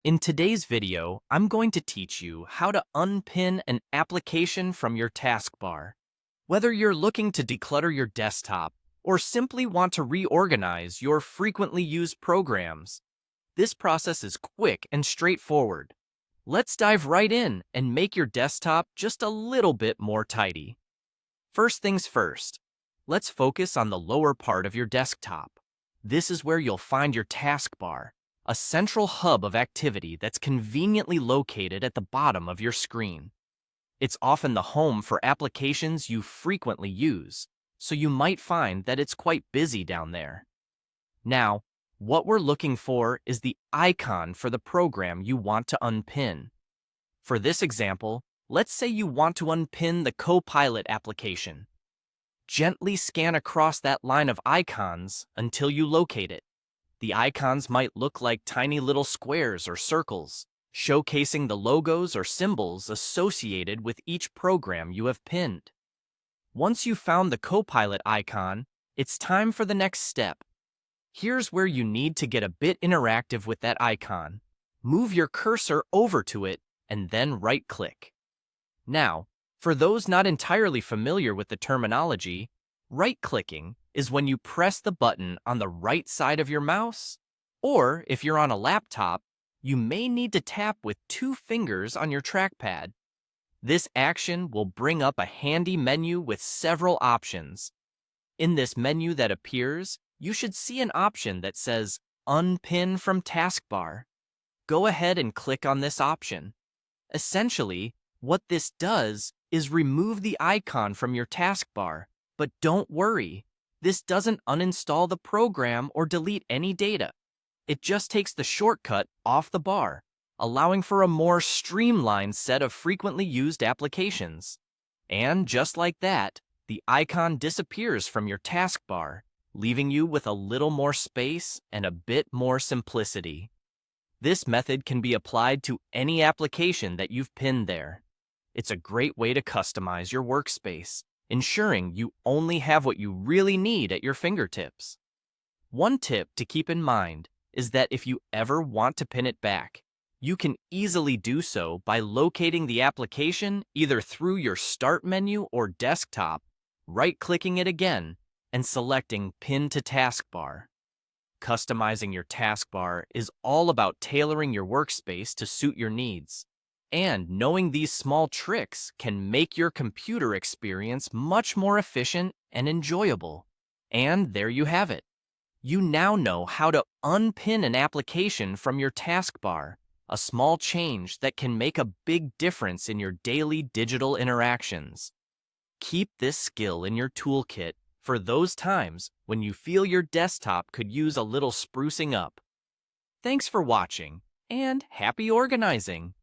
In today's video, I'm going to teach you how to unpin an application from your taskbar. Whether you're looking to declutter your desktop or simply want to reorganize your frequently used programs, this process is quick and straightforward. Let's dive right in and make your desktop just a little bit more tidy. First things first, let's focus on the lower part of your desktop. This is where you'll find your taskbar, a central hub of activity that's conveniently located at the bottom of your screen. It's often the home for applications you frequently use, so you might find that it's quite busy down there. Now, what we're looking for is the icon for the program you want to unpin. For this example, let's say you want to unpin the Copilot application. Gently scan across that line of icons until you locate it. The icons might look like tiny little squares or circles, showcasing the logos or symbols associated with each program you have pinned. Once you've found the Copilot icon, it's time for the next step. Here's where you need to get a bit interactive with that icon. Move your cursor over to it and then right-click. Now, for those not entirely familiar with the terminology, right-clicking is when you press the button on the right side of your mouse, or if you're on a laptop, you may need to tap with 2 fingers on your trackpad. This action will bring up a handy menu with several options. In this menu that appears, you should see an option that says Unpin from Taskbar. Go ahead and click on this option. Essentially, what this does is remove the icon from your taskbar, but don't worry, this doesn't uninstall the program or delete any data. It just takes the shortcut off the bar, allowing for a more streamlined set of frequently used applications. And just like that, the icon disappears from your taskbar, leaving you with a little more space and a bit more simplicity. This method can be applied to any application that you've pinned there. It's a great way to customize your workspace, ensuring you only have what you really need at your fingertips. One tip to keep in mind is that if you ever want to pin it back, you can easily do so by locating the application either through your Start menu or desktop, right-clicking it again, and selecting Pin to Taskbar. Customizing your taskbar is all about tailoring your workspace to suit your needs. And knowing these small tricks can make your computer experience much more efficient and enjoyable. And there you have it. You now know how to unpin an application from your taskbar, a small change that can make a big difference in your daily digital interactions. Keep this skill in your toolkit for those times when you feel your desktop could use a little sprucing up. Thanks for watching, and happy organizing!